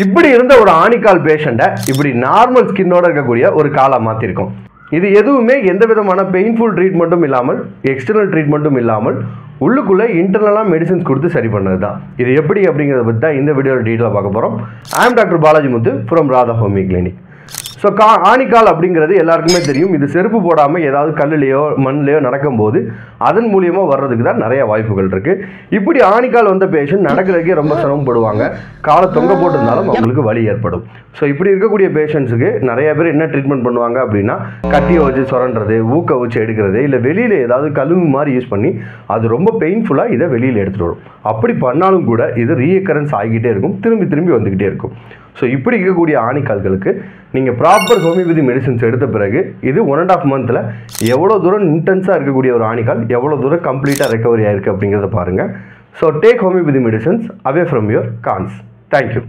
இப்படி இருந்த ஒரு ஆணிக்கால் பேஷண்ட்டை இப்படி நார்மல் ஸ்கின்னோட இருக்கக்கூடிய ஒரு காலாக மாற்றிருக்கோம். இது எதுவுமே எந்த விதமான பெயின்ஃபுல் ட்ரீட்மெண்ட்டும் இல்லாமல், எக்ஸ்டர்னல் ட்ரீட்மெண்ட்டும் இல்லாமல், உள்ளுக்குள்ளே இன்டர்னலாக மெடிசின்ஸ் கொடுத்து சரி பண்ணது தான். இது எப்படி அப்படிங்கிறத பற்றி தான் இந்த வீடியோவில் டீட்டெயிலாக பார்க்க போகிறோம். I am doctor Balaji Muthu from Radha homeo clinic. So ஆணிக்கால் அப்படிங்கிறது எல்லாருக்குமே தெரியும். இது செருப்பு போடாமல் ஏதாவது கல்லுலையோ மண்ணிலையோ நடக்கும்போது அதன் மூலியமாக வர்றதுக்கு தான் நிறைய வாய்ப்புகள் இருக்குது. இப்படி ஆணிக்கால் வந்த பேஷண்ட் நடக்கிறதுக்கே ரொம்ப சிரமப்படுவாங்க. காலை தொங்க போட்டிருந்தாலும் அவங்களுக்கு வலி ஏற்படும். ஸோ இப்படி இருக்கக்கூடிய பேஷண்ட்ஸுக்கு நிறைய பேர் என்ன ட்ரீட்மெண்ட் பண்ணுவாங்க அப்படின்னா, கட்டியை வச்சு சுரண்டுறது, ஊக்க வச்சு எடுக்கிறது, இல்லை வெளியில் ஏதாவது கழுவு மாதிரி யூஸ் பண்ணி அது ரொம்ப பெயின்ஃபுல்லாக இதை வெளியில் எடுத்துகிட்டு வரும். அப்படி பண்ணாலும் கூட இது ரீஎக்கரன்ஸ் ஆகிக்கிட்டே இருக்கும், திரும்பி திரும்பி வந்துக்கிட்டே இருக்கும். ஸோ இப்படி இருக்கக்கூடிய ஆணிக்கால்களுக்கு நீங்கள் ப்ராப்பர் ஹோமியோபதி மெடிசின்ஸ் எடுத்த பிறகு இது 1.5 மந்தில் எவ்வளோ தூரம் இன்டென்ஸாக இருக்கக்கூடிய ஒரு ஆணிக்கால் எவ்வளோ தூரம் கம்ப்ளீட்டாக ரெக்கவரி ஆயிருக்கு அப்படிங்கிறத பாருங்கள். So take homeopathy medicines away from your cans. Thank you.